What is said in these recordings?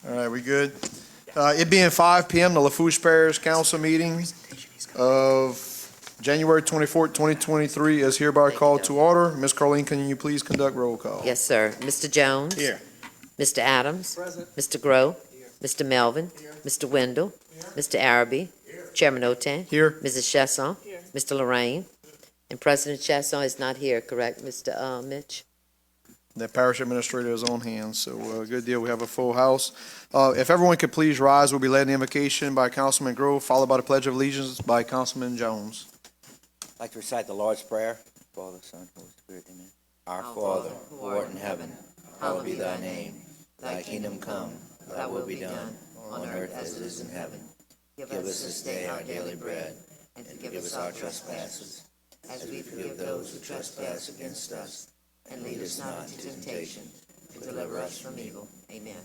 All right, we good? It being 5 p.m., the Lafourche Parish Council meeting of January 24th, 2023 is hereby called to order. Ms. Carleen, can you please conduct roll call? Yes, sir. Mr. Jones? Here. Mr. Adams? Present. Mr. Grow? Here. Mr. Melvin? Here. Mr. Wendell? Here. Mr. Arabi? Here. Chairman Otan? Here. Mrs. Chesson? Here. Mr. Lorraine? And President Chesson is not here, correct, Mr. Mitch? The parish administrator is on hand, so good deal. We have a full house. If everyone could please rise, we'll be led in the invocation by Councilman Grove, followed by the Pledge of Allegiance by Councilman Jones. I'd like to recite the Lord's Prayer. Father, Son, Holy Spirit, amen. Our Father, who art in heaven, hallowed be thy name. Thy kingdom come, thy will be done, on earth as it is in heaven. Give us this day our daily bread, and forgive us our trespasses, as we forgive those who trespass against us. And lead us not into temptation, but deliver us from evil. Amen.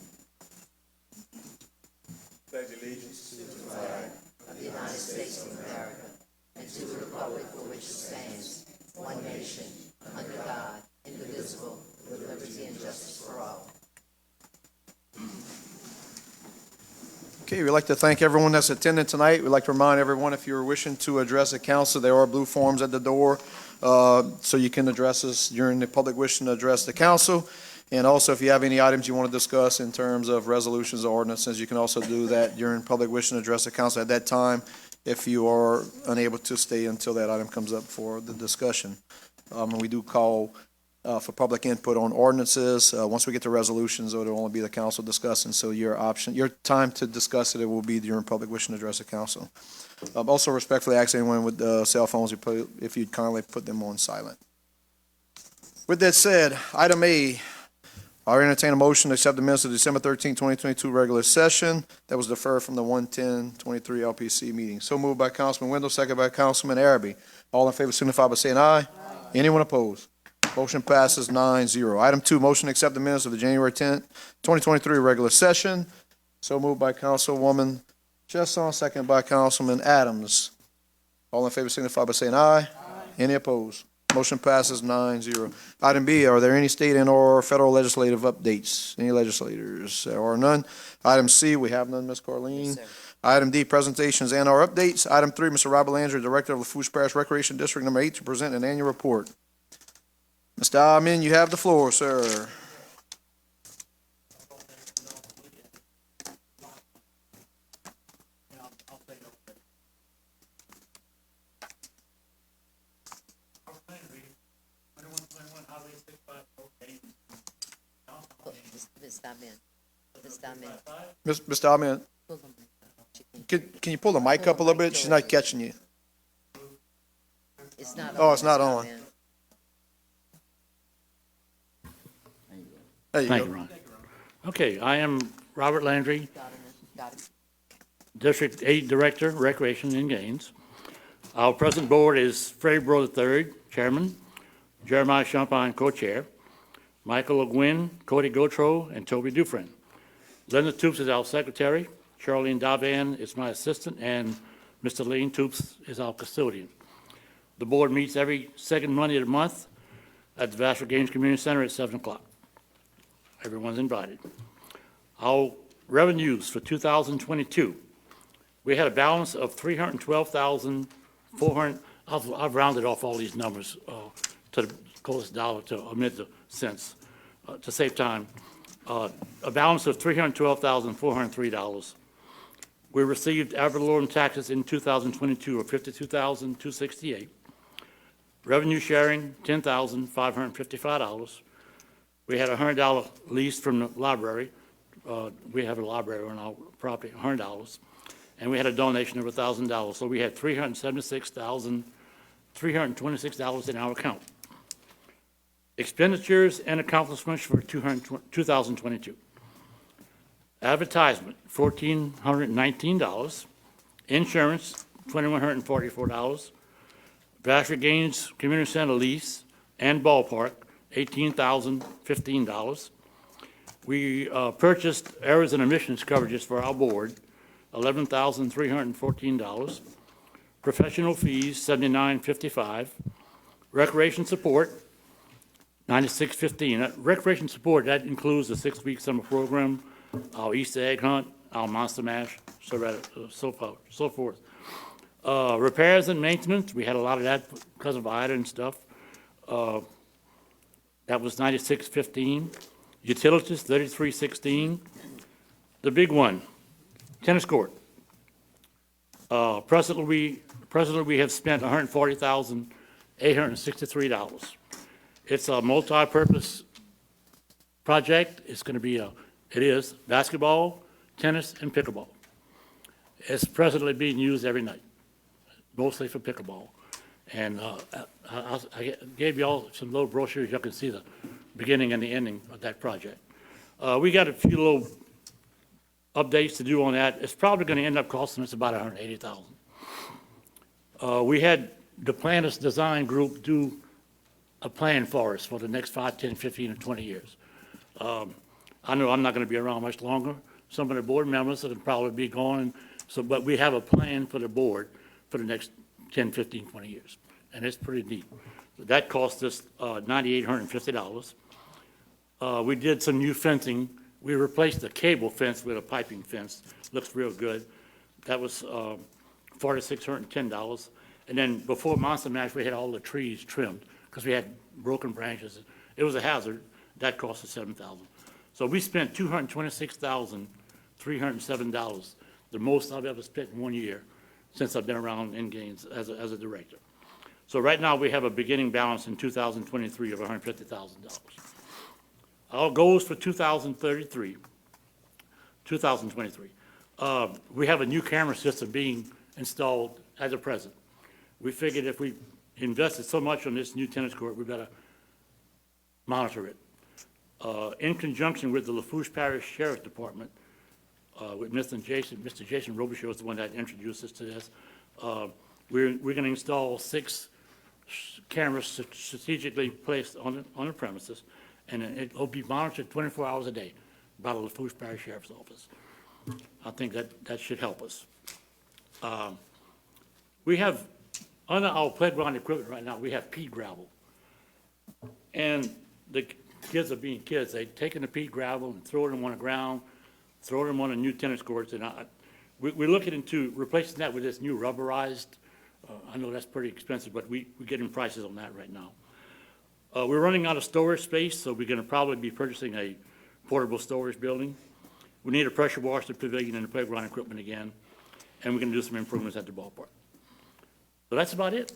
Pledge allegiance to the flag of the United States of America, and to the republic for which it stands, one nation, under God, indivisible, with liberty and justice for all. Okay, we'd like to thank everyone that's attending tonight. We'd like to remind everyone, if you're wishing to address the council, there are blue forms at the door, so you can address us during the public wishing to address the council. And also, if you have any items you want to discuss in terms of resolutions or ordinances, you can also do that during public wishing to address the council at that time, if you are unable to stay until that item comes up for the discussion. And we do call for public input on ordinances. Once we get to resolutions, it'll only be the council discussing, so your time to discuss it will be during public wishing to address the council. Also respectfully ask anyone with cell phones if you'd kindly put them on silent. With that said, item A, I'll entertain a motion to accept the minutes of December 13, 2022 regular session that was deferred from the 1/10/23 LPC meeting. So moved by Councilman Wendell, second by Councilman Arabi. All in favor signify by saying aye. Anyone opposed? Motion passes 9-0. Item 2, motion to accept the minutes of the January 10th, 2023 regular session. So moved by Councilwoman Chesson, second by Councilman Adams. All in favor signify by saying aye. Any opposed? Motion passes 9-0. Item B, are there any state and or federal legislative updates? Any legislators? There are none. Item C, we have none, Ms. Carleen. Yes, Item D, presentations and or updates. Item 3, Mr. Robert Landry, Director of Lafourche Parish Recreation District Number 8, to present an annual report. Mr. Amin, you have the floor, sir. Mr. Amin, can you pull the mic up a little bit? She's not catching you. It's not on. Oh, it's not on. There you Thank go. you, Ron. Okay, I am Robert Landry, Got it. District 8 Director, Recreation and Games. Our present board is Freddie Bro III, Chairman, Jeremiah Champagne, Co-Chair, Michael LeGuin, Cody Gautreaux, and Toby Dufresne. Linda Toops is our Secretary, Charlene Davan is my assistant, and Mr. Lane Toops is our custodian. The board meets every second Monday of the month at the Vassar Games Community Center at 7 o'clock. Everyone's invited. Our revenues for 2022, we had a balance of $312,400. I've rounded off all these numbers to the closest dollar to omit the cents to save time. A balance of $312,403. We received ad valorem taxes in 2022 of $52,268. Revenue sharing, $10,555. We had a $100 lease from the library. We have a library on our property, $100. And we had a donation of $1,000. So we had $326,326 in our account. Expenditures and accomplishments for 2022. Advertisement, $1,419. Insurance, $2,144. Vassar Gaines Community Center lease and ballpark, $18,015. We purchased errors and omissions coverages for our board, $11,314. Professional fees, $79.55. Recreation support, $96.15. Recreation support, that includes the 6-week summer program our Easter egg hunt, our monster mash, so forth. Repairs and maintenance, we had a lot of that because of Ida and stuff. That was 9615. Utilities, 3316. The big one, tennis court. Presently, we have spent $140,863. It's a multi-purpose project. It's going to be it is basketball, tennis, and pickleball. It's presently being used every night, mostly for pickleball. And I gave you all some little brochures. You can see the beginning and the ending of that project. We got a few little updates to do on that. It's probably going to end up costing us about $180,000. We had the planners design group do a plan for us for the next 5, 10, 15, and 20 years. I know I'm not going to be around much longer. Some of the board members will probably be gone. But we have a plan for the board for the next 10, 15, 20 years. And it's pretty neat. That cost us $9,850. We did some new fencing. We replaced the cable fence with a piping fence. Looks real good. That was $4,610. And then before Monster Mash, we had all the trees trimmed because we had broken branches. It was a hazard. That cost us $7,000. So we spent $226,307, the most I've ever spent in 1 year since I've been around in Gaines as a director. So right now, we have a beginning balance in 2023 of $150,000. Our goals for 2023, we have a new camera system being installed as a present. We figured if we invested so much on this new tennis court, we better monitor it. In conjunction with the Lafourche Parish Sheriff Department, with Mr. Jason Robichaud is the one that introduced us to this. We're going to install 6 cameras strategically placed on the premises, and it will be monitored 24 hours a day by the Lafourche Parish Sheriff's Office. I think that should help us. We have, under our playground equipment right now, we have pea gravel. And the kids are being kids. They're taking the pea gravel and throwing them on the ground, throwing them on the new tennis courts. And we're looking into replacing that with this new rubberized. I know that's pretty expensive, but we're getting prices on that right now. We're running out of storage space, so we're going to probably be purchasing a portable storage building. We need a pressure washer, pavilion, and the playground equipment again, and we're going to do some improvements at the ballpark. So that's about it.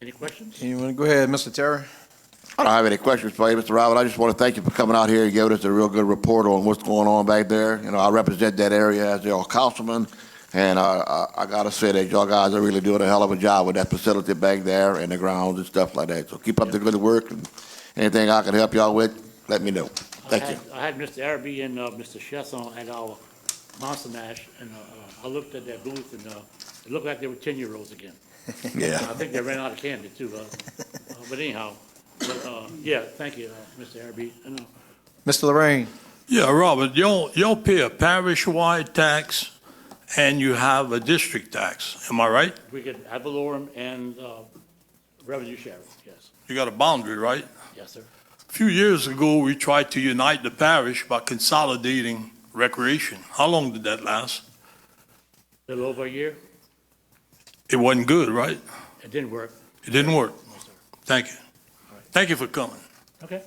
Any questions? You want to go ahead, Mr. Terry? I don't have any questions for you, Mr. Robert. I just want to thank you for coming out here and giving us a real good report on what's going on back there. You know, I represent that area as your councilman, and I got to say that y'all guys are really doing a hell of a job with that facility back there and the grounds and stuff like that. So keep up the good work, and anything I can help y'all with, let me know. Thank you. I had Mr. Araby and Mr. Chesson at our Monster Mash, and I looked at their booth, and it looked like they were 10-year-olds again. Yeah. I think they ran out of candy, too. But anyhow, yeah, thank you, Mr. Araby. Mr. Lorraine? Yeah, Robert, you'll pay a parish-wide tax and you have a district tax. Am I right? We get ad valorem and revenue sharing, yes. You got a boundary, right? Yes, sir. A few years ago, we tried to unite the parish by consolidating recreation. How long did that last? A little over a year. It wasn't good, right? It didn't work. It didn't work. No, sir. Thank you. Thank you for coming. Okay.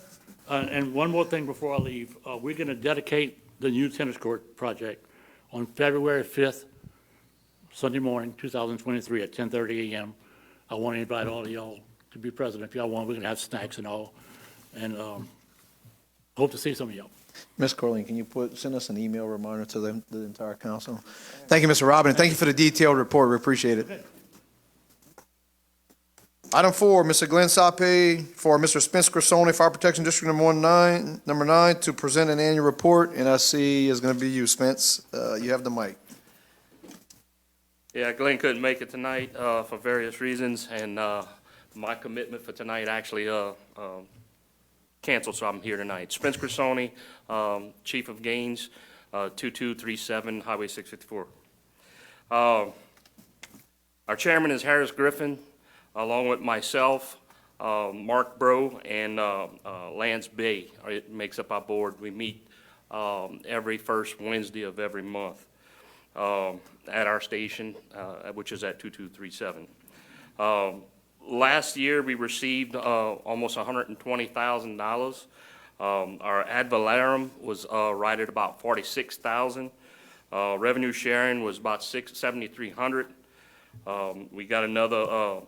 And one more thing before I leave. We're going to dedicate the new tennis court project on February 5th, Sunday morning, 2023 at 10:30 a.m. I want to invite all of y'all to be present. If y'all want, we're going to have snacks and all. And hope to see some of y'all. Ms. Corleen, can you send us an email reminder to the entire council? Thank you, Mr. Robin, and thank you for the detailed report. We appreciate it. Okay. Item 4, Mr. Glenn Sape for Mr. Spence Crisoni, Fire Protection District number 9, to present an annual report, and I see is going to be you, Spence. You have the mic. Yeah, Glenn couldn't make it tonight for various reasons, and my commitment for tonight actually canceled, so I'm here tonight. Spence Crisoni, Chief of Gaines, 2237 Highway 654. Our chairman is Harris Griffin, along with myself, Mark Bro and Lance Bay. It makes up our board. We meet every first Wednesday of every month at our station, which is at 2237. Last year, we received almost $120,000. Our ad valorem was right at about $46,000. Revenue sharing was about $7,300. We got another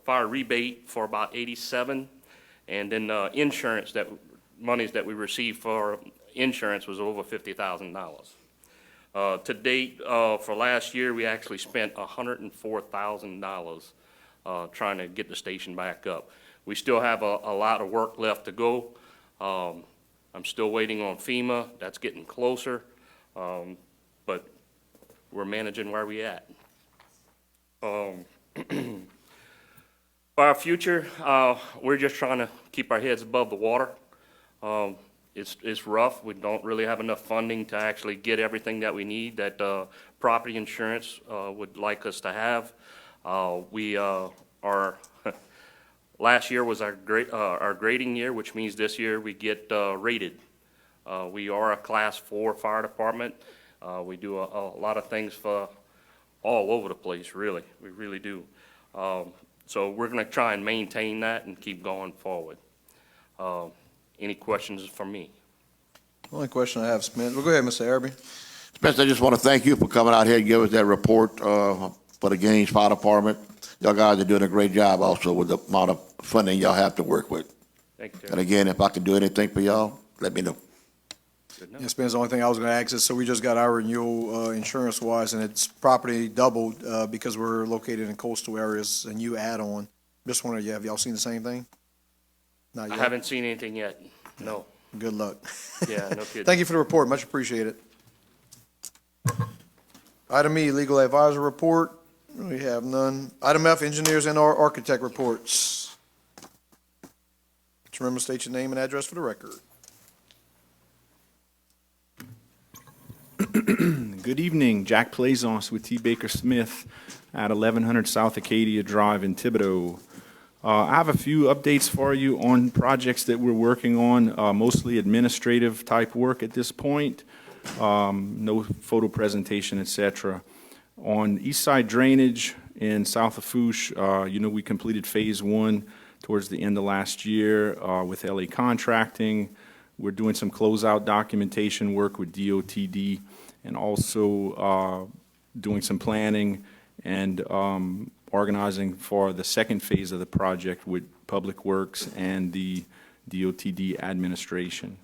fire rebate for about $87, and then insurance monies that we received for insurance was over $50,000. To date, for last year, we actually spent $104,000 trying to get the station back up. We still have a lot of work left to go. I'm still waiting on FEMA. That's getting closer, but we're managing where we at. For our future, we're just trying to keep our heads above the water. It's rough. We don't really have enough funding to actually get everything that we need that property insurance would like us to have. We are last year was our grading year, which means this year we get rated. We are a Class 4 fire department. We do a lot of things for all over the place, really. We really do. So we're going to try and maintain that and keep going forward. Any questions from me? The only question I have, Spence. Well, go ahead, Mr. Araby. Spencer, I just want to thank you for coming out here and giving us that report for the Gaines Fire Department. Y'all guys are doing a great job also with the amount of funding y'all have to work with. Thank you. And again, if I can do anything for y'all, let me know. Good enough. Yeah, Spence, the only thing I was going to ask is, so we just got our renewal insurance-wise, and it's property doubled because we're located in coastal areas, and you add on. Just wondering, have y'all seen the same thing? Not I yet? haven't seen anything yet. No. Good luck. Yeah, no kidding. Thank you for the report. Much appreciated. Item E, legal advisor report. We have none. Item F, engineers and our architect reports. Just remember, state your name and address for the record. Good evening, Jack Plaisance with T. Baker Smith at 1100 South Acadia Drive in Thibodaux. I have a few updates for you on projects that we're working on, mostly administrative type work at this point, no photo presentation, etc. On East Side Drainage in South Lafourche, we completed Phase 1 towards the end of last year with LA Contracting. We're doing some closeout documentation work with DOTD and also doing some planning and organizing for the second phase of the project with Public Works and the DOTD administration.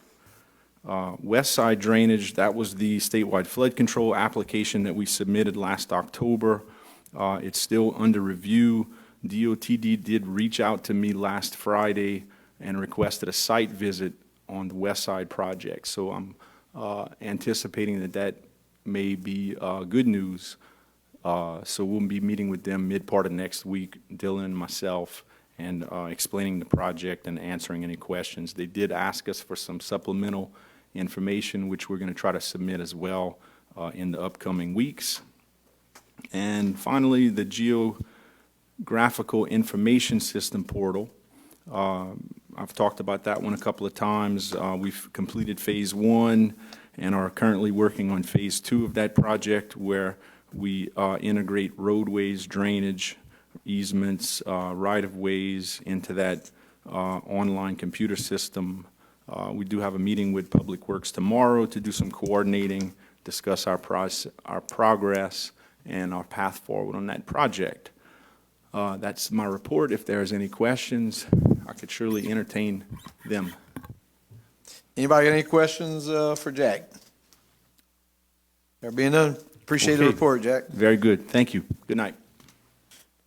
West Side Drainage, that was the statewide flood control application that we submitted last October. It's still under review. DOTD did reach out to me last Friday and requested a site visit on the West Side project. So I'm anticipating that may be good news. So we'll be meeting with them mid-part of next week, Dylan and myself, and explaining the project and answering any questions. They did ask us for some supplemental information, which we're going to try to submit as well in the upcoming weeks. And finally, the Geographical Information System portal. I've talked about that one a couple of times. We've completed Phase 1 and are currently working on Phase 2 of that project, where we integrate roadways, drainage, easements, right-of-ways into that online computer system. We do have a meeting with Public Works tomorrow to do some coordinating, discuss our progress, and our path forward on that project. That's my report. If there's any questions, I could surely entertain them. Anybody got any questions for Jack? There being none, appreciate the Okay. report, Jack. Very good. Thank you. Good night.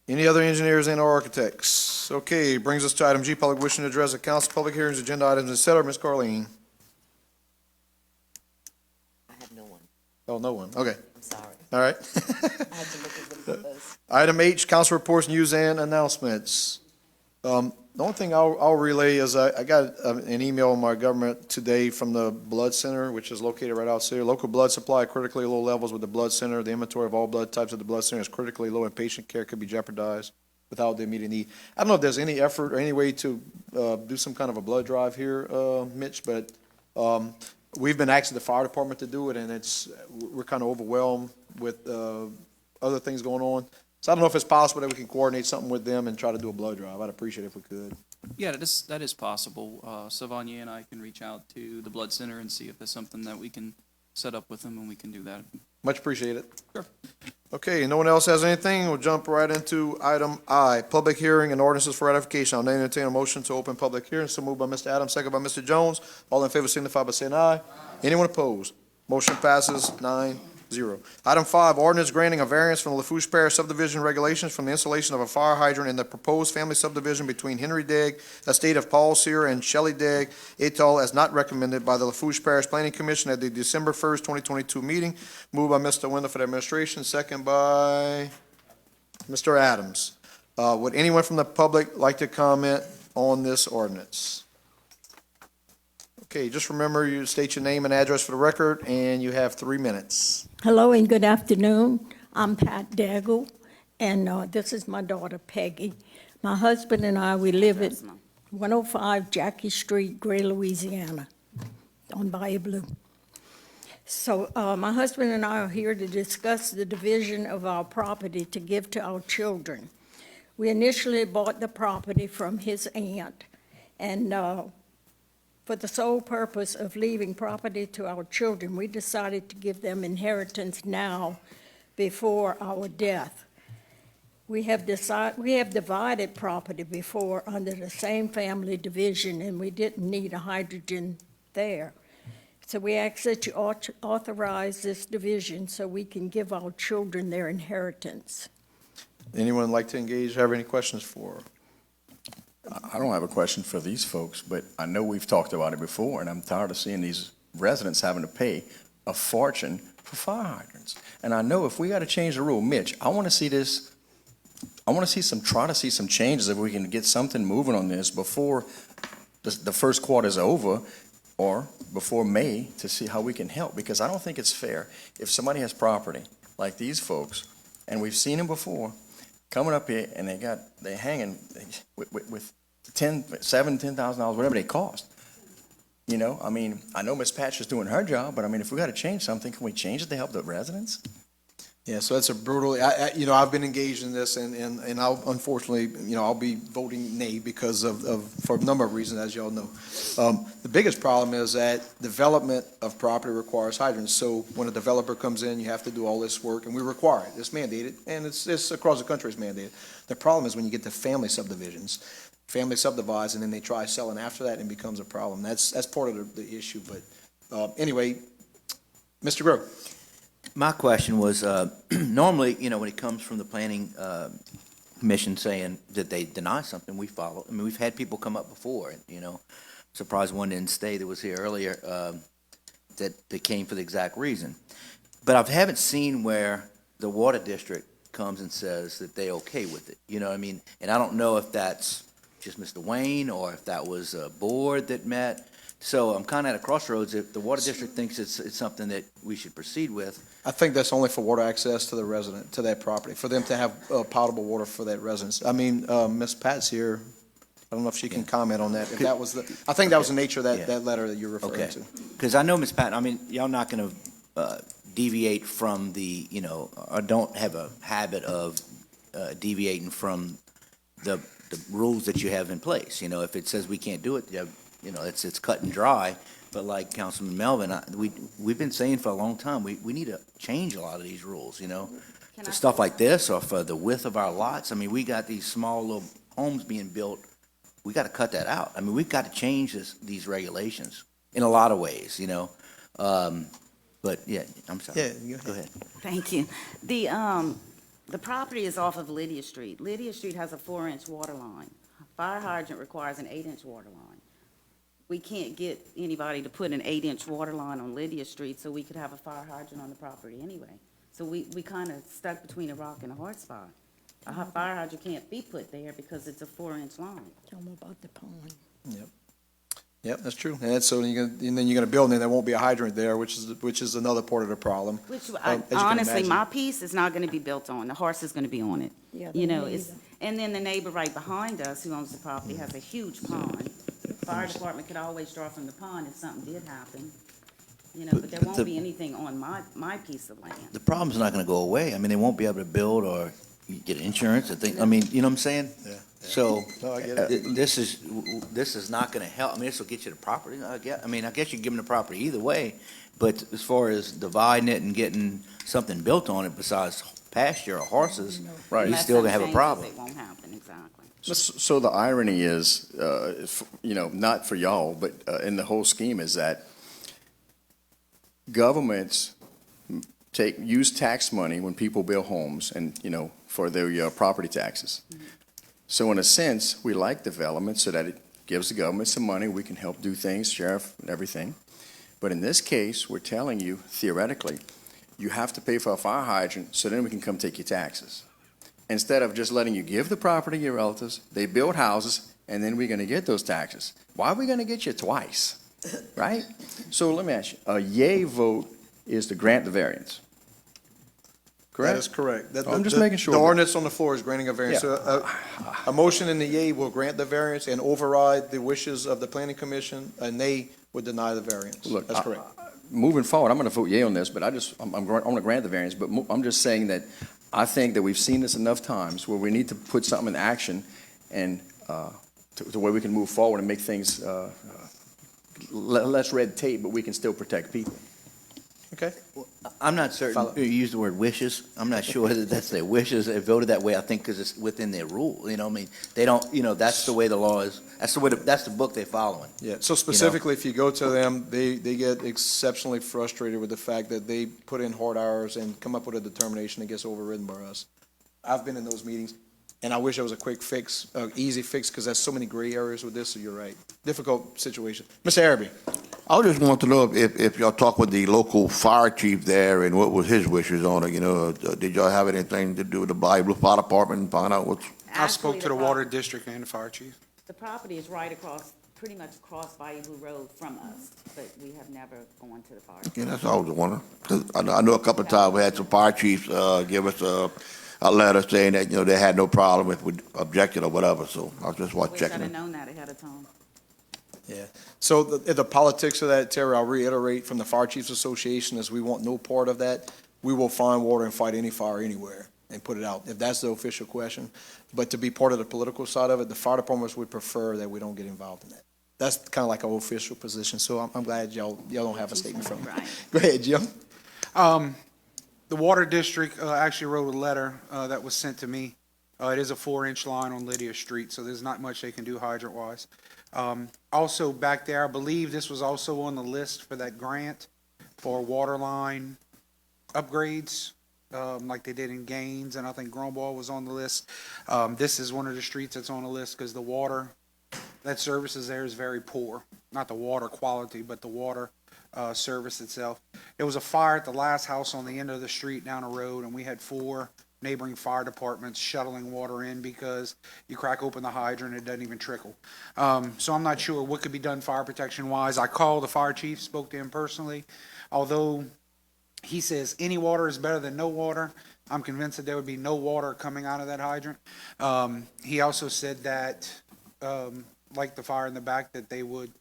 Any other engineers and or architects? Okay, brings us to item G, public wishing to address the council, public hearings, agenda items, et cetera. Ms. Carleen? I have no one. Oh, no one. Okay, I'm sorry. all right. I had to look at the numbers. Item H, council reports, news, and announcements. The only thing I'll relay is I got an email in my government today from the blood center, which is located right outside here. Local blood supply at critically low levels with the blood center. The inventory of all blood types at the blood center is critically low and patient care could be jeopardized. without the immediate need. I don't know if there's any effort or any way to do some kind of a blood drive here, Mitch, but we've been asking the fire department to do it, and we're kind of overwhelmed with other things going on. So I don't know if it's possible that we can coordinate something with them and try to do a blood drive. I'd appreciate it if we could. Yeah, that is possible. Sylvania and I can reach out to the blood center and see if there's something that we can set up with them, and we can do that. Much appreciated. Sure. Okay, no one else has anything? We'll jump right into item I, public hearing and ordinances for ratification. I'll now entertain a motion to open public hearing. So moved by Mr. Adams, second by Mr. Jones. All in favor signify by saying aye. Anyone opposed? Motion passes 9-0. Item 5, ordinance granting a variance from the Lafourche Parish subdivision regulations from the installation of a fire hydrant in the proposed family subdivision between Henry Degg, estate of Paul Sear, and Shelley Degg, et al., as not recommended by the Lafourche Parish Planning Commission at the December 1st, 2022 meeting. Moved by Mr. Wendell for the administration, second by Mr. Adams. Would anyone from the public like to comment on this ordinance? Okay, just remember, you state your name and address for the record, and you have 3 minutes. Hello and good afternoon. I'm Pat Daggle, and this is my daughter Peggy. My husband and I, we live at 105 Jackie Street, Gray, Louisiana, on Bayou Blue. So my husband and I are here to discuss the division of our property to give to our children. We initially bought the property from his aunt, and for the sole purpose of leaving property to our children, we decided to give them inheritance now before our death. We have divided property before under the same family division, and we didn't need a hydrogen there. So we ask that you authorize this division so we can give our children their inheritance. Anyone like to engage, have any questions for her? I don't have a question for these folks, but I know we've talked about it before, and I'm tired of seeing these residents having to pay a fortune for fire hydrants. And I know if we got to change the rule, Mitch, I want to see this, try to see some changes if we can get something moving on this before the first quarter is over or before May to see how we can help, because I don't think it's fair if somebody has property like these folks, and we've seen them before, coming up here and they're hanging with $10,000, whatever they cost. You know, I mean, I know Ms. Patch is doing her job, but I mean, if we got to change something, can we change it to help the residents? Yeah, so that's a brutal, I've been engaged in this, and I'll, unfortunately, I'll be voting nay because for a number of reasons, as y'all know. The biggest problem is that development of property requires hydrants. So when a developer comes in, you have to do all this work, and we require it. It's mandated, and it's across the country, it's mandated. The problem is when you get to family subdivisions, family subdivides, and then they try selling after that, and it becomes a problem. That's part of the issue, but anyway, Mr. Grove. My question was, normally, when it comes from the planning commission saying that they deny something, we follow. I mean, we've had people come up before, surprised one didn't stay that was here earlier, that they came for the exact reason. But I haven't seen where the water district comes and says that they okay with it, you know what I mean? And I don't know if that's just Mr. Wayne or if that was a board that met. So I'm kind of at a crossroads. If the water district thinks it's something that we should proceed with. I think that's only for water access to the resident, to that property, for them to have potable water for that residence. I mean, Ms. Pat's here. I don't know if she can comment on that. If that was I think that was the nature of that letter that you're referring to. Because I know, Ms. Pat, I mean, y'all not going to deviate from the, or don't have a habit of deviating from the rules that you have in place. If it says we can't do it, it's cut and dry. But like Councilman Melvin, we've been saying for a long time, we need to change a lot of these rules, for stuff like this or for the width of our lots. I mean, we got these small little homes being built. We got to cut that out. I mean, we've got to change these regulations in a lot of ways, But yeah, I'm sorry. Yeah, go ahead. Thank you. The property is off of Lydia Street. Lydia Street has a 4-inch water line. A fire hydrant requires an 8-inch water line. We can't get anybody to put an 8-inch water line on Lydia Street, so we could have a fire hydrant on the property anyway. So we kind of stuck between a rock and a hard spot. A fire hydrant can't be put there because it's a 4-inch line. Tell them about the pond. Yep, that's true. And so then you're going to build, and there won't be a hydrant there, which is another part of the problem. Which, as you can honestly, imagine. my piece is not going to be built on. The horse is going to be on it. Yeah, You know, me it's, and then the neighbor right behind us who owns the property has a huge pond. Fire department could always draw from the pond if something did happen, you know, but there won't be anything on my piece of land. The problem's not gonna go away. I mean, they won't be able to build or get insurance, I mean, you know what I'm saying? Yeah. So, No, I get it. this is not gonna help. I mean, this will get you the property, I guess you can give them the property either way, but as far as dividing it and getting something built on it besides pasture or horses, Right. you're Unless still gonna have something a problem. changes, it won't happen, exactly. So the irony is, you know, not for y'all, but in the whole scheme is that governments use tax money when people build homes and, you know, for their property taxes. So in a sense, we like development so that it gives the government some money, we can help do things, sheriff and everything. But in this case, we're telling you, theoretically, you have to pay for a fire hydrant so then we can come take your taxes. Instead of just letting you give the property to your relatives, they build houses, and then we're gonna get those taxes. Why are we gonna get you twice, right? So let me ask you, a yay vote is to grant the variance. That is Correct? correct. I'm just making sure. The ordinance on the floor is granting a variance. Yeah. So a motion in the yea will grant the variance and override the wishes of the planning commission. A nay would deny the variance. Look, That's correct. Moving forward, I'm going to vote yea on this, but I'm going to grant the variance, but I'm just saying that I think that we've seen this enough times where we need to put something in action and to where we can move forward and make things less red tape, but we can still protect people. Okay? I'm not certain, you used the word wishes, I'm not sure whether that's their wishes, they voted that way, I think, because it's within their rule, you know, I mean, they don't, you know, that's the way the law is, that's the book they're following. Yeah, so specifically, if you go to them, they get exceptionally frustrated with the fact that they put in hard hours and come up with a determination that gets overridden by us. I've been in those meetings, and I wish there was a quick fix, easy fix, because there's so many gray areas with this, so you're right. Difficult situation. Mr. Araby? I just want to know if y'all talked with the local fire chief there and what was his wishes on it, you know? Did y'all have anything to do with the Bible Fire Department and find out what's? I spoke Actually, to the water district and the fire chief. The property is right across, pretty much across Bayou Blue Road from us, but we have never gone to the fire. Yeah, that's all I was wondering. 'Cause I know a couple of times we had some fire chiefs give us a letter saying that, you know, they had no problem if we objected or whatever, so I was just Wish I'd checking have it. known that ahead of time. Yeah. So the politics of that, Terry, I'll reiterate from the Fire Chiefs Association is we want no part of that. We will find water and fight any fire anywhere and put it out, if that's the official question. But to be part of the political side of it, the fire departments would prefer that we don't get involved in that. That's kind of like our official position, so I'm glad y'all don't have a statement from me. Right. Go ahead, Jim. The water district actually wrote a letter that was sent to me. It is a 4-inch line on Lydia Street, so there's not much they can do hydrant-wise. Also back there, I believe this was also on the list for that grant for water line upgrades, like they did in Gaines, and I think Grunwald was on the list. This is one of the streets that's on the list because the water that services there is very poor. Not the water quality, but the water service itself. There was a fire at the last house on the end of the street down the road, and we had 4 neighboring fire departments shuttling water in because you crack open the hydrant, it doesn't even trickle. So I'm not sure what could be done fire protection wise. I called the fire chief, spoke to him personally. Although he says any water is better than no water, I'm convinced that there would be no water coming out of that hydrant. He also said that, like the fire in the back, that they would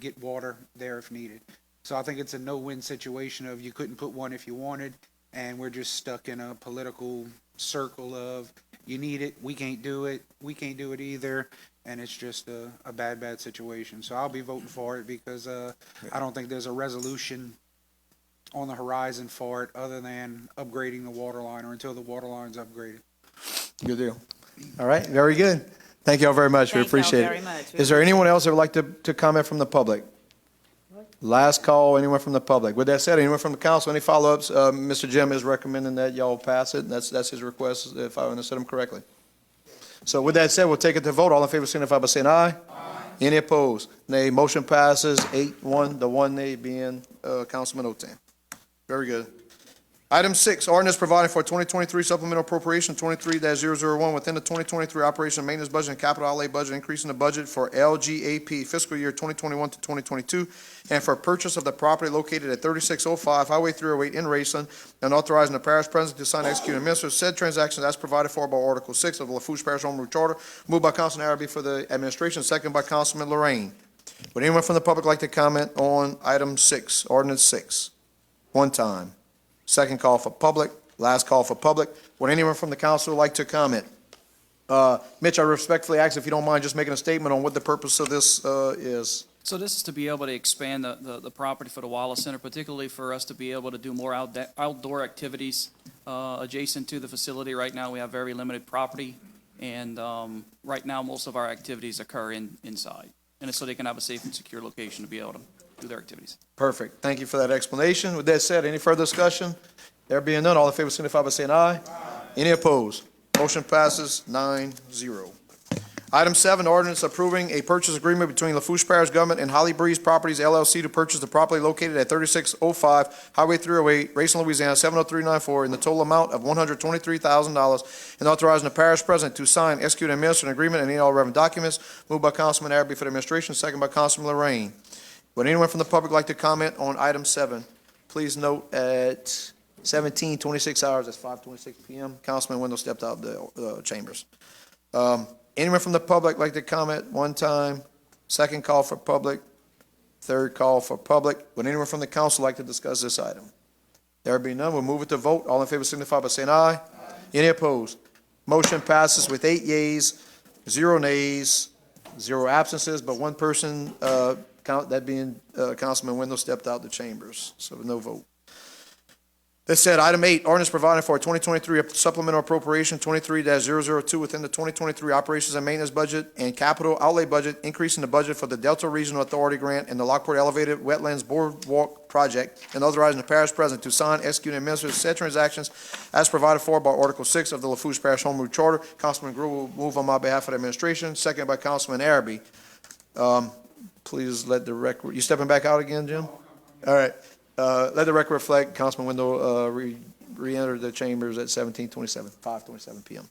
get water there if needed. So I think it's a no-win situation of you couldn't put one if you wanted, and we're just stuck in a political circle of you need it, we can't do it either, and it's just a bad situation. So I'll be voting for it because I don't think there's a resolution on the horizon for it other than upgrading the water line or until the water line's upgraded. Good deal. All right, very good. Thank you all very much. We Thank y'all appreciate very it. much. Is there anyone else that would like to comment from the public? Last call, anyone from the public? With that said, anyone from the council, any follow-ups? Mr. Jim is recommending that y'all pass it. That's his request, if I understood him correctly. So with that said, we'll take it to vote. All in favor, signify by saying aye. Aye. Any opposed? Nay. Motion passes 8-1, the one nay being Councilman Otan. Very good. Item 6, ordinance providing for 2023 supplemental appropriation 23-001 within the 2023 operation and maintenance budget and capital outlay budget, increasing the budget for LGAP fiscal year 2021 to 2022, and for purchase of the property located at 3605 Highway 308 in Raceland, and authorizing the parish president to sign, execute, and administer said transactions as provided for by Article 6 of the Lafourche Parish Home Rule Charter. Moved by Councilman Arabi for the administration, second by Councilman Lorraine. Would anyone from the public like to comment on item 6, ordinance 6? One time. Second call for public, last call for public. Would anyone from the council like to comment? Mitch, I respectfully ask if you don't mind just making a statement on what the purpose of this is. So this is to be able to expand the property for the Wallace Center, particularly for us to be able to do more outdoor activities adjacent to the facility. Right now, we have very limited property, and right now, most of our activities occur inside. And it's so they can have a safe and secure location to be able to do their activities. Perfect. Thank you for that explanation. With that said, any further discussion? There being none, all in favor signify by saying aye. Any opposed? Motion passes 9-0. Item 7, ordinance approving a purchase agreement between Lafourche Parish Government and Holly Breeze Properties LLC to purchase the property located at 3605 Highway 308, Raceland, Louisiana, 70394, in the total amount of $123,000, and authorizing the parish president to sign, execute, and administer an agreement and any all relevant documents. Moved by Councilman Arabi for the administration, second by Councilman Lorraine. Would anyone from the public like to comment on item 7? Please note at 17:26 hours, that's 5:26 p.m., Councilman Wendell stepped out of the chambers. Anyone from the public like to comment? One time, second call for public, third call for public. Would anyone from the council like to discuss this item? There being none, we'll move it to vote. All in favor signify by saying aye. Any opposed? Motion passes with 8 yeas, 0 nays, 0 absences, but one person, that being Councilman Wendell, stepped out the chambers, so no vote. That said, item 8, ordinance providing for a 2023 supplemental appropriation 23-002 within the 2023 operations and maintenance budget and capital outlay budget, increasing the budget for the Delta Regional Authority grant and the Lockport Elevated Wetlands Boardwalk project, and authorizing the parish president to sign, execute, and administer said transactions as provided for by Article 6 of the Lafourche Parish Home Rule Charter. Councilman Grew will move on my behalf of the administration, second by Councilman Arabi. Please let the record, you stepping back out again, Jim? All right. Let the record reflect, Councilman Wendell re-entered the chambers at 5:27 p.m.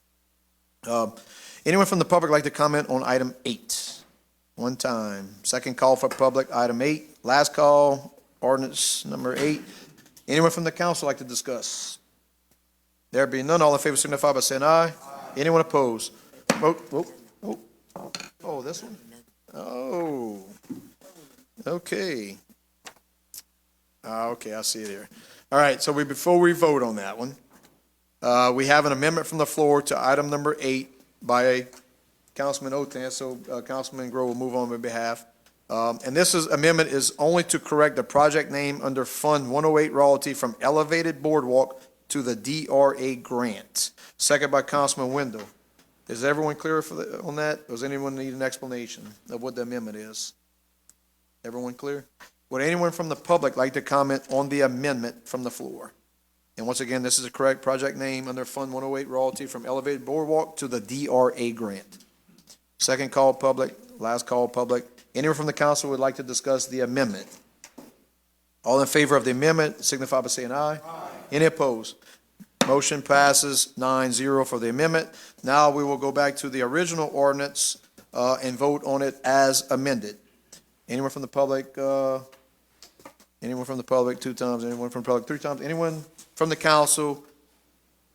Anyone from the public like to comment on item 8? One time. Second call for public, item 8. Last call, ordinance number 8. Anyone from the council like to discuss? There being none, all in favor signify by saying aye. Anyone opposed? Oh, this one? Oh, okay. Okay, I see it here. All right, so before we vote on that one, we have an amendment from the floor to item number 8 by Councilman Otan, so Councilman Grow will move on behalf. And this amendment is only to correct the project name under Fund 108 royalty from Elevated Boardwalk to the DRA grant. Second by Councilman Wendell. Is everyone clear on that? Or does anyone need an explanation of what the amendment is? Everyone clear? Would anyone from the public like to comment on the amendment from the floor? And once again, this is a correct project name under Fund 108 royalty from Elevated Boardwalk to the DRA grant. Second call public, last call public. Anyone from the council would like to discuss the amendment? All in favor of the amendment signify by saying aye. Any opposed? Motion passes 9-0 for the amendment. Now we will go back to the original ordinance and vote on it as amended. Anyone from the public? Anyone from the public 2 times? Anyone from the public 3 times? Anyone from the council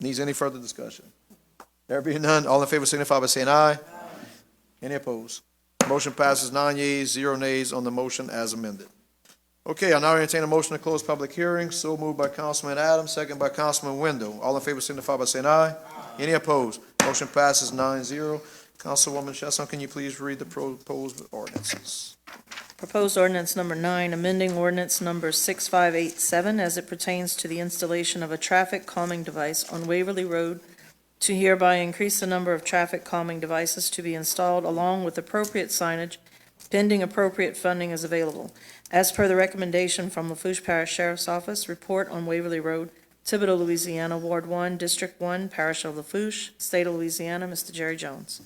needs any further discussion? There being none, all in favor signify by saying aye. Any opposed? Motion passes 9 yeas, 0 nays on the motion as amended. Okay, I now entertain a motion to close public hearing. So moved by Councilman Adams, second by Councilman Wendell. All in favor signify by saying aye. Any opposed? Motion passes 9-0. Councilwoman Chesson, can you please read the proposed ordinances? Proposed ordinance number 9, amending ordinance number 6587 as it pertains to the installation of a traffic calming device on Waverly Road to hereby increase the number of traffic calming devices to be installed along with appropriate signage pending appropriate funding is available. As per the recommendation from Lafourche Parish Sheriff's Office, report on Waverly Road, Thibodaux, Louisiana, Ward 1, District 1, Parish of Lafourche, State of Louisiana, Mr. Jerry Jones.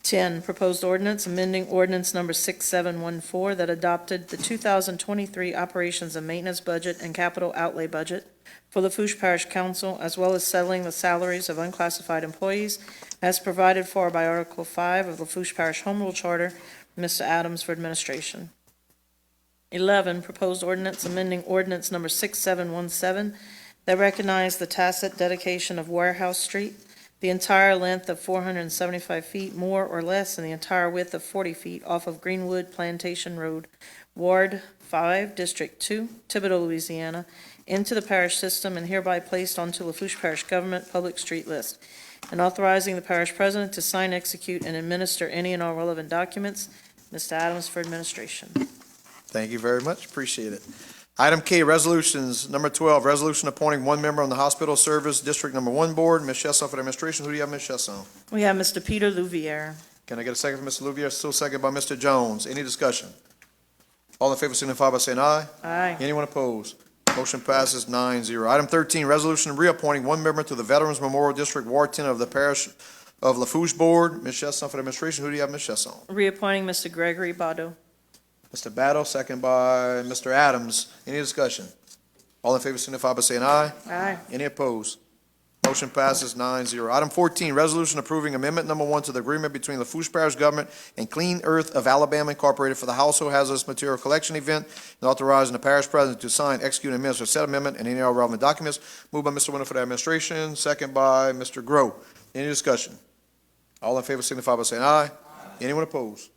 10, proposed ordinance amending ordinance number 6714 that adopted the 2023 operations and maintenance budget and capital outlay budget for Lafourche Parish Council, as well as settling the salaries of unclassified employees as provided for by Article 5 of Lafourche Parish Home Rule Charter. Mr. Adams for administration. 11, proposed ordinance amending ordinance number 6717 that recognized the tacit dedication of Warehouse Street, the entire length of 475 feet, more or less, and the entire width of 40 feet off of Greenwood Plantation Road, Ward 5, District 2, Thibodaux, Louisiana, into the parish system and hereby placed onto Lafourche Parish Government Public Street List, and authorizing the parish president to sign, execute, and administer any and all relevant documents. Mr. Adams for administration. Thank you very much. Appreciate it. Item K, resolutions. Number 12, resolution appointing one member on the Hospital Service District Number 1 Board. Ms. Chesson for the administration. Who do you have, Ms. Chesson? We have Mr. Peter Louviere. Can I get a second from Mr. Louviere? Still second by Mr. Jones. Any discussion? All in favor signify by saying aye. Aye. Anyone opposed? Motion passes 9-0. Item 13, resolution reappointing one member to the Veterans Memorial District Ward 10 of the Parish of Lafourche Board. Ms. Chesson for the administration. Who do you have, Ms. Chesson? Reappointing Mr. Gregory Bado. Mr. Battle, second by Mr. Adams. Any discussion? All in favor signify by saying aye. Aye. Any opposed? Motion passes 9-0. Item 14, resolution approving amendment number 1 to the agreement between Lafourche Parish Government and Clean Earth of Alabama Incorporated for the Household Hazardous Material Collection Event, and authorizing the parish president to sign, execute, and administer said amendment and any other relevant documents. Moved by Mr. Winter for the administration, second by Mr. Grow. Any discussion? All in favor signify by saying aye. Anyone opposed?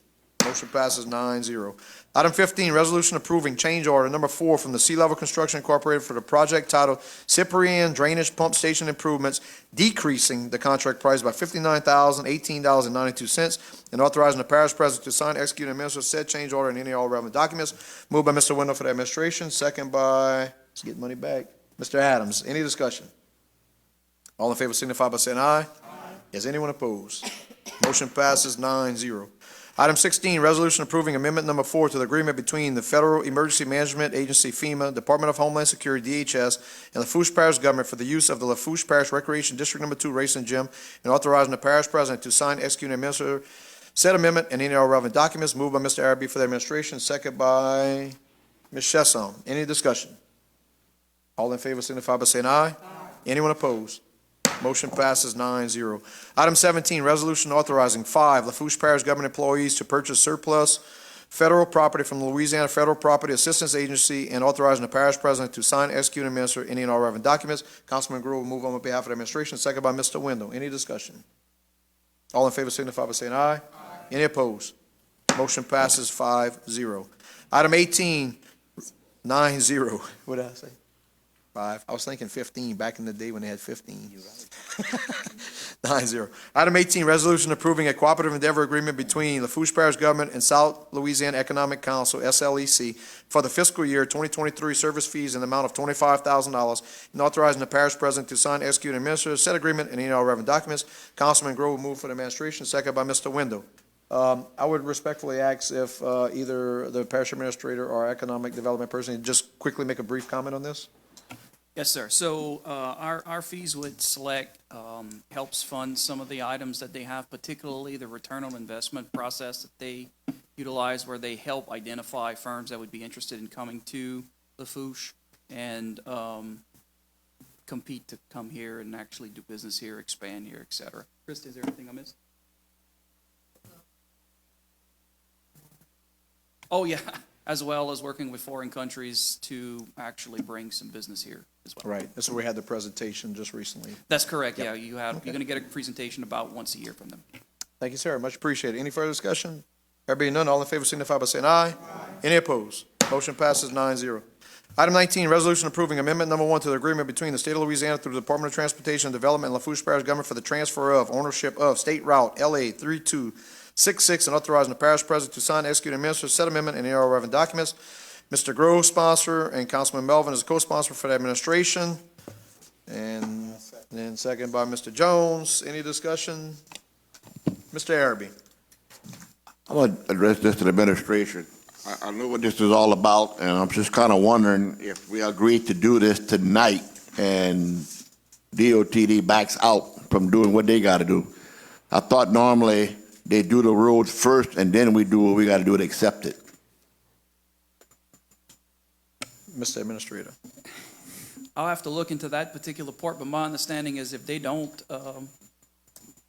Motion passes 9-0. Item 15, resolution approving change order number 4 from the Sea Level Construction Incorporated for the project titled Cyprian Drainage Pump Station Improvements, decreasing the contract price by $59,018.92, and authorizing the parish president to sign, execute, and administer said change order and any all relevant documents. Moved by Mr. Wendell for the administration, second by, let's get money back, Mr. Adams. Any discussion? All in favor signify by saying aye. Is anyone opposed? Motion passes 9-0. Item 16, resolution approving amendment number 4 to the agreement between the Federal Emergency Management Agency, FEMA, Department of Homeland Security, DHS, and Lafourche Parish Government for the use of the Lafourche Parish Recreation District Number 2 Racing Gym, and authorizing the parish president to sign, execute, and administer said amendment and any other relevant documents. Moved by Mr. Arabi for the administration, second by Ms. Chesson. Any discussion? All in favor signify by saying aye. Anyone opposed? Motion passes 9-0. Item 17, resolution authorizing 5 Lafourche Parish government employees to purchase surplus federal property from the Louisiana Federal Property Assistance Agency, and authorizing the parish president to sign, execute, and administer any and all relevant documents. Councilman Grove will move on behalf of the administration, second by Mr. Wendell. Any discussion? All in favor signify by saying aye. Any opposed? Motion passes 5-0. Item 18, 9-0. What did I say? 5. I was thinking 15 back in the day when they had 15. You're right. 9-0. Item 18, resolution approving a cooperative endeavor agreement between Lafourche Parish Government and South Louisiana Economic Council, SLEC, for the fiscal year 2023 service fees in the amount of $25,000, and authorizing the parish president to sign, execute, and administer said agreement and any all relevant documents. Councilman Grove will move for the administration, second by Mr. Wendell. I would respectfully ask if either the parish administrator or economic development person just quickly make a brief comment on this. Yes, sir. So our fees would select, helps fund some of the items that they have, particularly the return on investment process that they utilize, where they help identify firms that would be interested in coming to Lafourche and compete to come here and actually do business here, expand here, et cetera. Krista, is there anything I missed? Oh, yeah, as well as working with foreign countries to actually bring some business here as well. Right, that's where we had the presentation just recently. That's correct, yeah. Yep. You're going to get a presentation about once a year from them. Thank you, sir. Much appreciated. Any further discussion? There being none, all in favor signify by saying aye. Any opposed? Motion passes 9-0. Item 19, resolution approving amendment number 1 to the agreement between the State of Louisiana through the Department of Transportation and Development and Lafourche Parish Government for the transfer of ownership of State Route LA 3266, and authorizing the parish president to sign, execute, and administer said amendment and any other relevant documents. Mr. Grove, sponsor, and Councilman Melvin is a co-sponsor for the administration. And then second by Mr. Jones. Any discussion? Mr. Arabi. I'm going to address this to the administration. I know what this is all about, and I'm just kind of wondering if we agreed to do this tonight and DOTD backs out from doing what they got to do. I thought normally they do the roads first, and then we do what we gotta do to accept it. Mr. Administrator. I'll have to look into that particular part, but my understanding is if they don't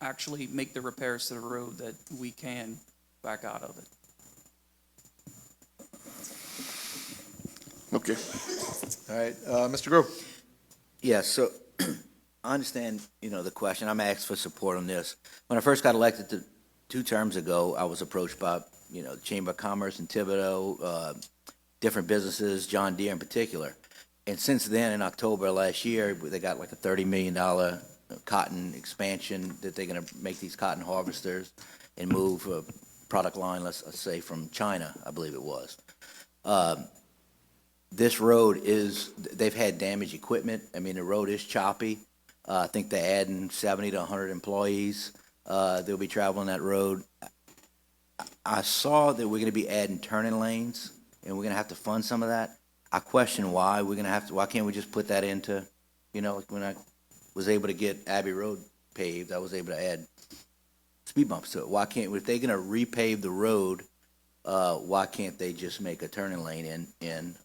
actually make the repairs to the road, that we can back out of it. Okay. All right, Mr. Grove. Yeah, so I understand, the question. I'm asked for support on this. When I first got elected 2 terms ago, I was approached by, the Chamber of Commerce in Thibodaux, different businesses, John Deere in particular. And since then, in October of last year, they got like a $30 million cotton expansion that they're going to make these cotton harvesters and move a product line, let's say, from China, I believe it was. This road they've had damaged equipment. I mean, the road is choppy. I think they're adding 70 to 100 employees. They'll be traveling that road. I saw that we're going to be adding turning lanes, and we're going to have to fund some of that. I question why why can't we just put that into, like when I was able to get Abbey Road paved, I was able to add speed bumps to it. Why can't, if they're going to repave the road, why can't they just make a turning lane in,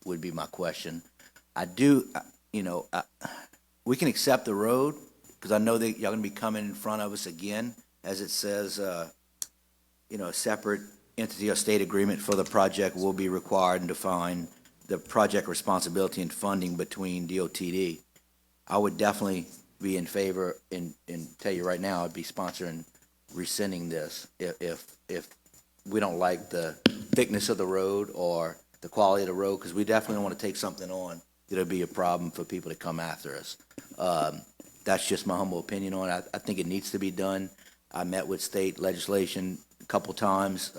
would be my question. I do, we can accept the road, because I know that y'all going to be coming in front of us again, as it says, a separate entity or state agreement for the project will be required and define the project responsibility and funding between DOTD. I would definitely be in favor, and tell you right now, I'd be sponsoring rescinding this if we don't like the thickness of the road or the quality of the road, because we definitely don't want to take something on that'll be a problem for people to come after us. That's just my humble opinion on it. I think it needs to be done. I met with state legislation a couple times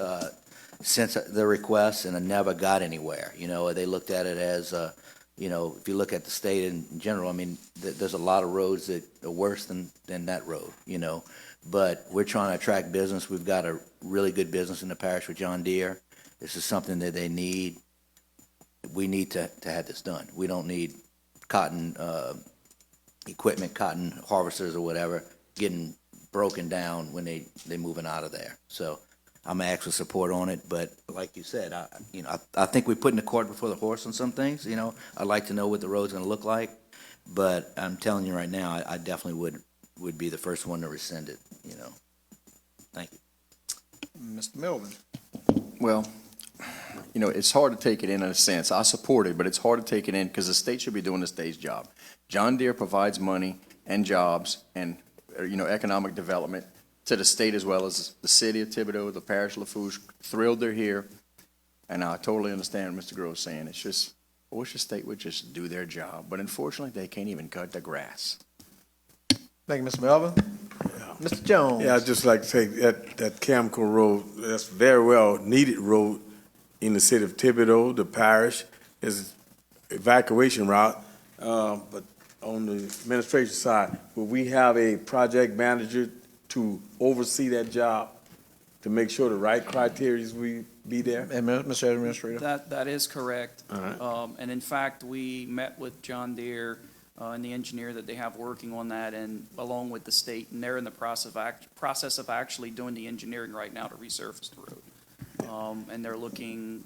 since the request, and I never got anywhere. They looked at it as, if you look at the state in general, I mean, there's a lot of roads that are worse than that road, But we're trying to attract business. We've got a really good business in the parish with John Deere. This is something that they need. We need to have this done. We don't need cotton equipment, cotton harvesters or whatever, getting broken down when they moving out of there. So I'm gonna ask for support on it, but like you said, I think we're putting the cart before the horse on some things. I'd like to know what the road's gonna look like, but I'm telling you right now, I definitely would be the first one to rescind it. Thank you. Mr. Melvin. Well, it's hard to take it in a sense. I support it, but it's hard to take it in because the state should be doing the state's job. John Deere provides money and jobs and, economic development to the state as well as the city of Thibodaux, the parish of Lafourche. Thrilled they're here. And I totally understand what Mr. Grove's saying. It's just, I wish the state would just do their job. But unfortunately, they can't even cut the grass. Thank you, Mr. Melvin. Mr. Jones. Yeah, I'd just like to say that Camco Road, that's very well needed road in the city of Thibodaux, the parish, is evacuation route. But on the administration side, will we have a project manager to oversee that job to make sure the right criteria will be there? And Mr. Administrator. That is correct. All right. And in fact, we met with John Deere and the engineer that they have working on that, and along with the state, and they're in the process of actually doing the engineering right now to resurface the road. And they're looking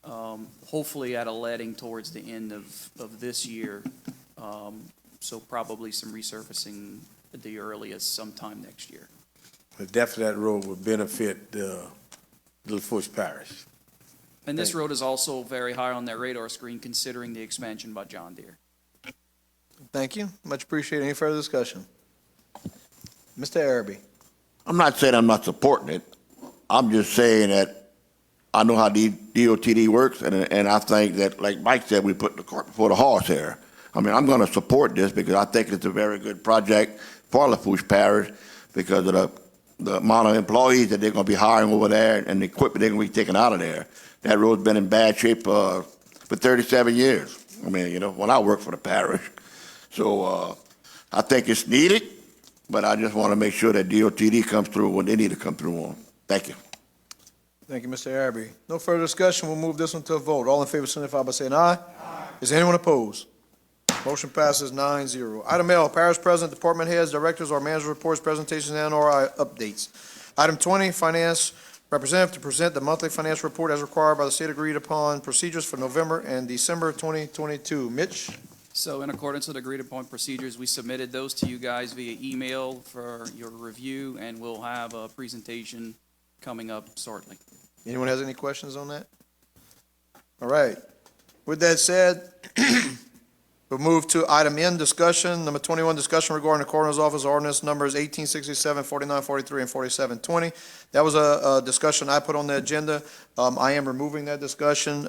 hopefully at a letting towards the end of this year. So probably some resurfacing at the earliest sometime next year. But definitely that road would benefit the Lafourche Parish. And this road is also very high on their radar screen considering the expansion by John Deere. Thank you. Much appreciated. Any further discussion? Mr. Araby. I'm not saying I'm not supporting it. I'm just saying that I know how DOTD works, and I think that, like Mike said, we put the cart before the horse here. I mean, I'm going to support this because I think it's a very good project for Lafourche Parish because of the amount of employees that they're going to be hiring over there and the equipment they're going to be taking out of there. That road's been in bad shape for 37 years. I mean, when I worked for the parish. So I think it's needed, but I just want to make sure that DOTD comes through when they need to come through on. Thank you. Thank you, Mr. Araby. No further discussion. We'll move this one to a vote. All in favor signify by saying aye. Is anyone opposed? Motion passes 9-0. Item L, Parish President, Department Heads, Directors, or Manager Reports, Presentations, and/or updates. Item 20, Finance Representative to present the monthly financial report as required by the state agreed-upon procedures for November and December 2022. Mitch? So in accordance with agreed-upon procedures, we submitted those to you guys via email for your review, and we'll have a presentation coming up shortly. Anyone has any questions on that? All right. With that said, we'll move to item N, discussion. Number 21, discussion regarding the coroner's office ordinance numbers 1867, 4943, and 4720. That was a discussion I put on the agenda. I am removing that discussion.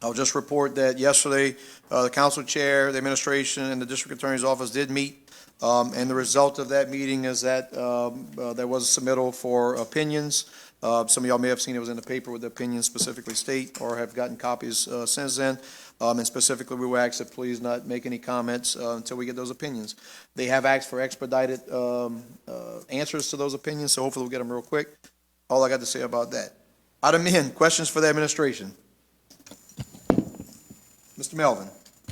I'll just report that yesterday, the council chair, the administration, and the district attorney's office did meet. And the result of that meeting is that there was a submittal for opinions. Some of y'all may have seen it was in the paper with the opinions specifically state, or have gotten copies since then. And specifically, we will ask that please not make any comments until we get those opinions. They have asked for expedited answers to those opinions, so hopefully we'll get them real quick. All I got to say about that. Item N, questions for the administration. Mr. Melvin.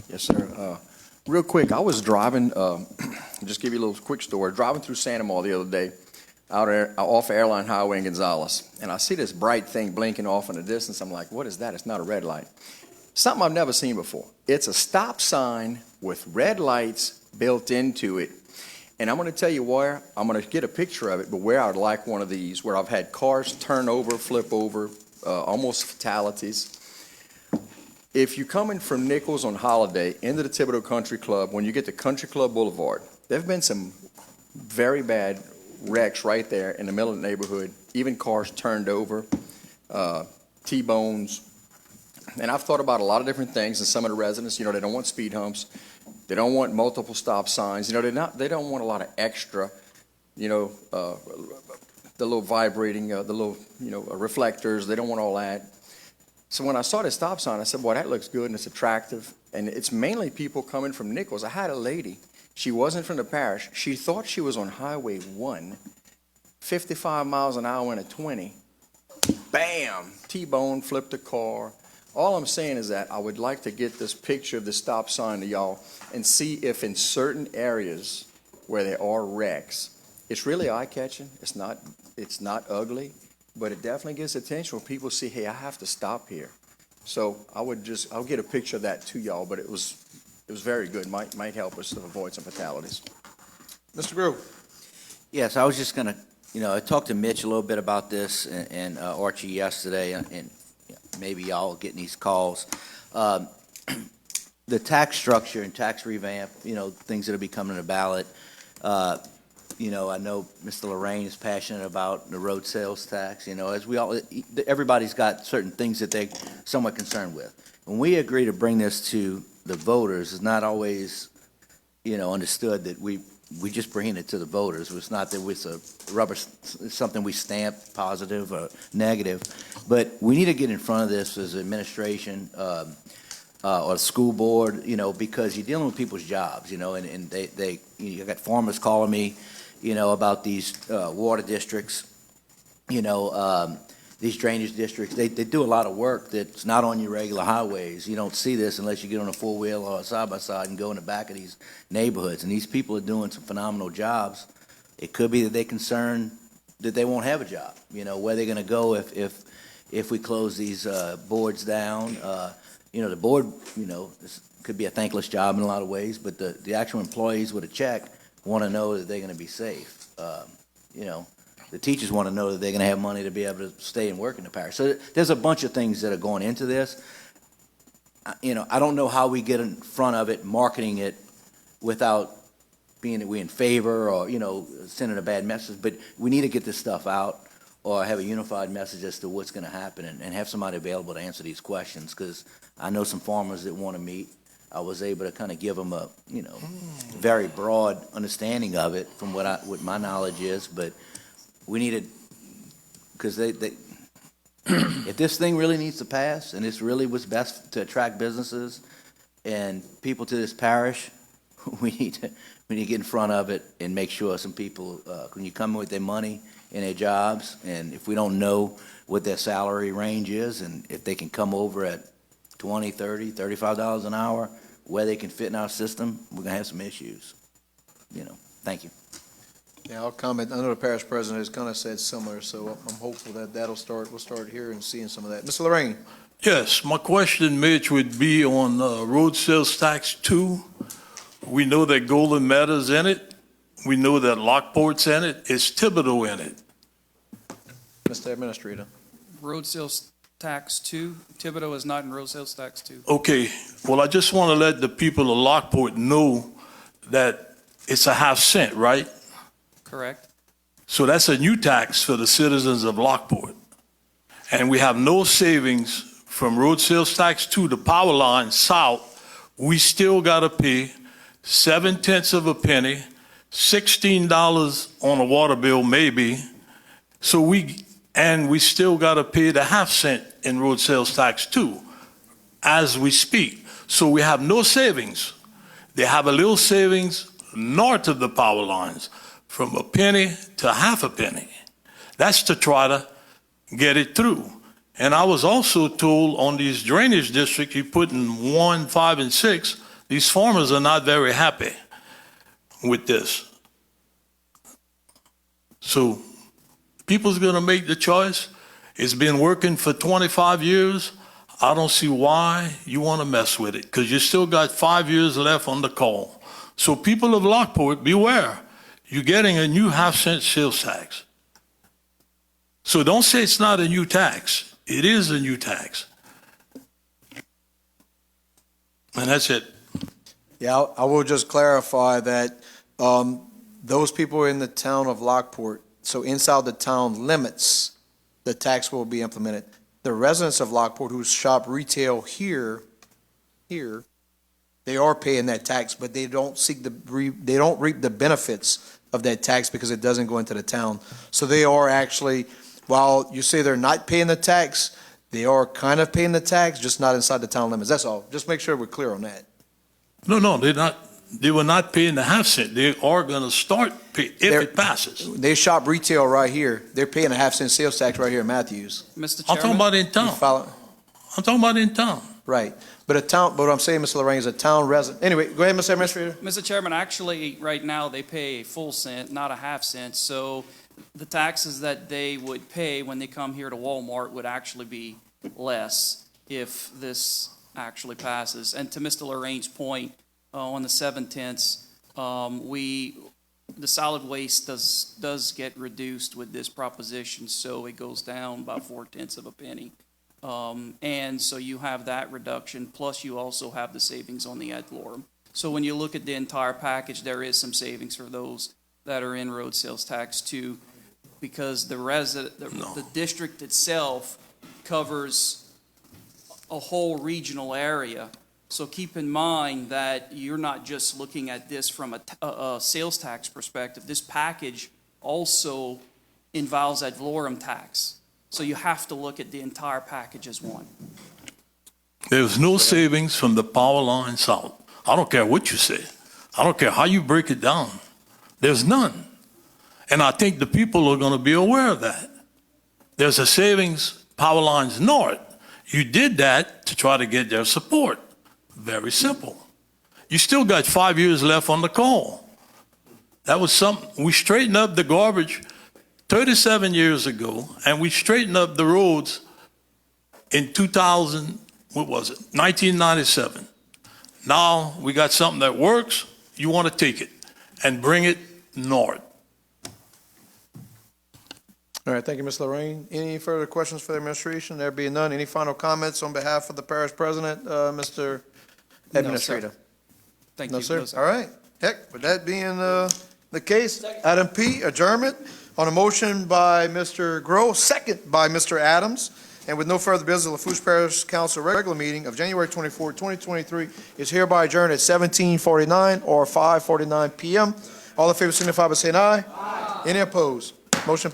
Yes, sir. Real quick, I was driving, just give you a little quick story, driving through Santa Mall the other day, off Airline Highway in Gonzales, and I see this bright thing blinking off in the distance. I'm like, what is that? It's not a red light. Something I've never seen before. It's a stop sign with red lights built into it. And I'm going to tell you where, I'm going to get a picture of it, but where I would like one of these, where I've had cars turn over, flip over, almost fatalities. If you're coming from Nichols on Holiday into the Thibodeau Country Club, when you get to Country Club Boulevard, there have been some very bad wrecks right there in the middle of the neighborhood, even cars turned over, T-bones. And I've thought about a lot of different things, and some of the residents, they don't want speed humps. They don't want multiple stop signs. They don't want a lot of extra, the little vibrating, the little, reflectors. They don't want all that. So when I saw the stop sign, I said, boy, that looks good and it's attractive. And it's mainly people coming from Nichols. I had a lady. She wasn't from the parish. She thought she was on Highway 1, 55 miles an hour in a 20. Bam! T-bone, flipped the car. All I'm saying is that I would like to get this picture of the stop sign to y'all and see if in certain areas where there are wrecks, it's really eye-catching. It's not ugly. But it definitely gets attention when people see, hey, I have to stop here. So I'll get a picture of that to y'all, but it was very good. Might help us to avoid some fatalities. Mr. Grew. Yes, I was just going to, I talked to Mitch a little bit about this and Archie yesterday, and maybe y'all getting these calls. The tax structure and tax revamp, things that will be coming to the ballot. I know Mr. Lorraine is passionate about the road sales tax. As we all, everybody's got certain things that they're somewhat concerned with. When we agree to bring this to the voters, it's not always, understood that we just bring it to the voters. It's not that it's a rubber, something we stamp positive or negative, but we need to get in front of this as administration or the school board, because you're dealing with people's jobs, and they you got farmers calling me, about these water districts, these drainage districts. They do a lot of work that's not on your regular highways. You don't see this unless you get on a four-wheel or a side-by-side and go in the back of these neighborhoods. And these people are doing some phenomenal jobs. It could be that they're concerned that they won't have a job, where they're going to go if we close these boards down. The board, this could be a thankless job in a lot of ways, but the actual employees with a check want to know that they're going to be safe. The teachers want to know that they're going to have money to be able to stay and work in the parish. So there's a bunch of things that are going into this. I don't know how we get in front of it, marketing it, without being that we're in favor or, sending a bad message. But we need to get this stuff out or have a unified message as to what's going to happen and have somebody available to answer these questions, because I know some farmers that want to meet. I was able to kind of give them a, very broad understanding of it from what my knowledge is, but we needed, because if this thing really needs to pass, and this really was best to attract businesses and people to this parish, we need to get in front of it and make sure some people, when you come with their money and their jobs, and if we don't know what their salary range is, and if they can come over at $20, $30, $35 an hour, where they can fit in our system, we're gonna have some issues. Thank you. Yeah, I'll comment. I know the parish president has kind of said similar, so I'm hopeful that we'll start here and seeing some of that. Mr. Lorraine? Yes, my question, Mitch, would be on road sales tax 2. We know that Golden Meadow's in it. We know that Lockport's in it. Is Thibodeau in it? Mr. Administrator? Road sales tax 2, Thibodeau is not in road sales tax 2. Okay, well, I just want to let the people of Lockport know that it's a half cent, right? Correct. So that's a new tax for the citizens of Lockport. And we have no savings from road sales tax 2 to power line south. We still got to pay 7/10 of a penny, $16 on a water bill maybe. So we still got to pay the half cent in road sales tax 2 as we speak. So we have no savings. They have a little savings north of the power lines from a penny to half a penny. That's to try to get it through. And I was also told on these drainage districts, you put in 1, 5, and 6, these farmers are not very happy with this. So people's going to make the choice. It's been working for 25 years. I don't see why you want to mess with it, because you still got 5 years left on the call. So people of Lockport, beware. You're getting a new half-cent sales tax. So don't say it's not a new tax. It is a new tax. And that's it. Yeah, I will just clarify that those people in the town of Lockport, so inside the town limits, the tax will be implemented. The residents of Lockport who shop retail here, they are paying that tax, but they don't they don't reap the benefits of that tax because it doesn't go into the town. So they are actually, while you say they're not paying the tax, they are kind of paying the tax, just not inside the town limits. That's all. Just make sure we're clear on that. No, they're not. They were not paying the half cent. They are going to start pay if it passes. They shop retail right here. They're paying a half-cent sales tax right here in Matthews. Mr. I'm Chairman? talking about in town. I'm talking about in town. Right. But what I'm saying, Mr. Lorraine, is a town resident. Anyway, go ahead, Mr. Administrator. Mr. Chairman, actually, right now, they pay a full cent, not a half cent. So the taxes that they would pay when they come here to Walmart would actually be less if this actually passes. And to Mr. Lorraine's point, on the 7/10, the solid waste does get reduced with this proposition, so it goes down by 4/10 of a penny. And so you have that reduction, plus you also have the savings on the ad valorem. So when you look at the entire package, there is some savings for those that are in road sales tax 2, because the district itself covers a whole regional area. So keep in mind that you're not just looking at this from a sales tax perspective. This package also involves ad valorem tax. So you have to look at the entire package as one. There's no savings from the power line south. I don't care what you say. I don't care how you break it down. There's none. And I think the people are going to be aware of that. There's a savings power lines north. You did that to try to get their support. Very simple. You still got 5 years left on the call. That was something. We straightened up the garbage 37 years ago, and we straightened up the roads in 1997. Now we got something that works. You want to take it and bring it north. All right, thank you, Ms. Lorraine. Any further questions for the administration? There being none, any final comments on behalf of the parish president, Mr. Administrator? No, sir. Thank No, you. sir? No, sir. All right. Heck, with that being the case, item P, adjournment on a motion by Mr. Groh, second by Mr. Adams. And with no further business, the Lafourche Parish Council regular meeting of January 24, 2023 is hereby adjourned at 17:49 or 5:49 p.m. All in favor signify by saying aye. Aye. Any opposed? Motion